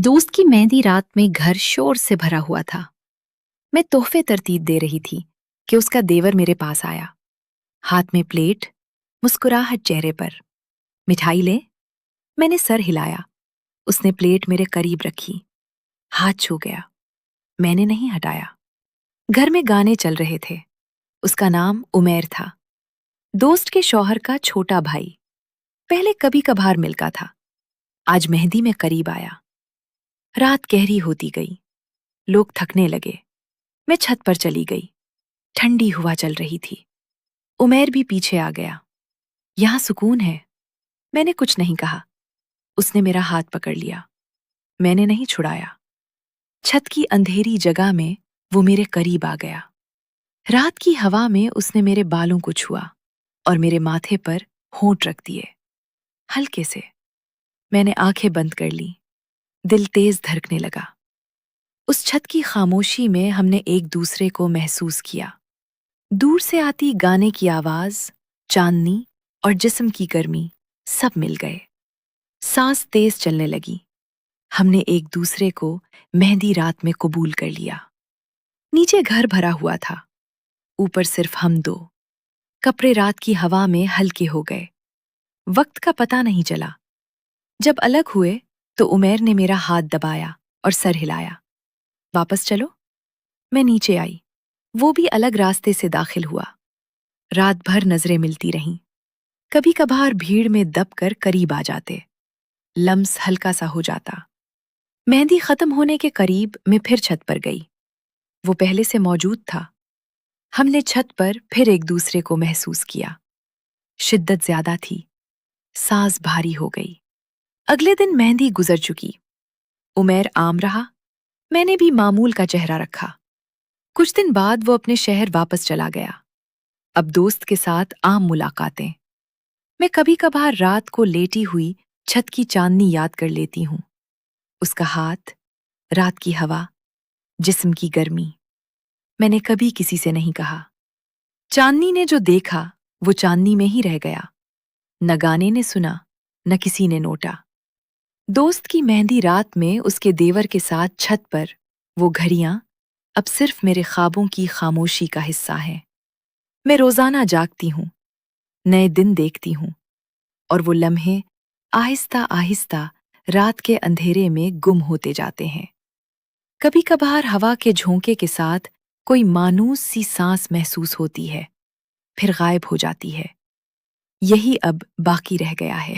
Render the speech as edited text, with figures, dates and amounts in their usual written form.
दोस्त की मेहंदी रात में घर शोर से भरा हुआ था। मैं तोहफे तरतीब दे रही थी कि उसका देवर मेरे पास आया। हाथ में प्लेट, मुस्कुराहट चेहरे पर। मिठाई ले? मैंने सर हिलाया। उसने प्लेट मेरे करीब रखी। हाथ छू गया। मैंने नहीं हटाया। घर में गाने चल रहे थे। उसका नाम उमेर था। दोस्त के शौहर का छोटा भाई। पहले कभी कभार मिलता था। आज मेहंदी में करीब आया। रात गहरी होती गई। लोग थकने लगे। मैं छत पर चली गई। ठंडी हवा चल रही थी। उमेर भी पीछे आ गया। यहाँ सुकून है। मैंने कुछ नहीं कहा। उसने मेरा हाथ पकड़ लिया। मैंने नहीं छुड़ाया। छत की अंधेरी जगह में वो मेरे करीब आ गया। रात की हवा में उसने मेरे बालों को छुआ और मेरे माथे पर होंठ रख दिए, हल्के से। मैंने आंखें बंद कर ली। दिल तेज धड़कने लगा। उस छत की खामोशी में हमने एक दूसरे को महसूस किया। दूर से आती गाने की आवाज, चांदनी और जिस्म की गर्मी सब मिल गए। सांस तेज चलने लगी। हमने एक दूसरे को मेहंदी रात में कबूल कर लिया। नीचे घर भरा हुआ था, ऊपर सिर्फ हम दो। कपड़े रात की हवा में हल्के हो गए। वक्त का पता नहीं चला। जब अलग हुए तो उमेर ने मेरा हाथ दबाया और सर हिलाया। वापस चलो। मैं नीचे आई। वो भी अलग रास्ते से दाखिल हुआ। रात भर नजरें मिलती रहीं। कभी कभार भीड़ में दबकर करीब आ जाते। लम्स हल्का सा हो जाता। मेहंदी खत्म होने के करीब मैं फिर छत पर गई। वो पहले से मौजूद था। हमने छत पर फिर एक दूसरे को महसूस किया। शिद्दत ज्यादा थी। सांस भारी हो गई। अगले दिन मेहंदी गुजर चुकी। उमेर आम रहा। मैंने भी मामूल का चेहरा रखा। कुछ दिन बाद वो अपने शहर वापस चला गया। अब दोस्त के साथ आम मुलाकातें। मैं कभी कभार रात को लेटी हुई छत की चांदनी याद कर लेती हूँ। उसका हाथ, रात की हवा, जिस्म की गर्मी। मैंने कभी किसी से नहीं कहा। चांदनी ने जो देखा वो चांदनी में ही रह गया। न गाने ने सुना, न किसी ने नोटा। दोस्त की मेहंदी रात में उसके देवर के साथ छत पर वो घड़ियां अब सिर्फ मेरे ख्वाबों की खामोशी का हिस्सा हैं। मैं रोजाना जागती हूँ, नए दिन देखती हूँ, और वो लम्हे आहिस्ता आहिस्ता रात के अंधेरे में गुम होते जाते हैं। कभी कभार हवा के झोंके के साथ कोई मानूस सी सांस महसूस होती है, फिर गायब हो जाती है। यही अब बाकी रह गया है।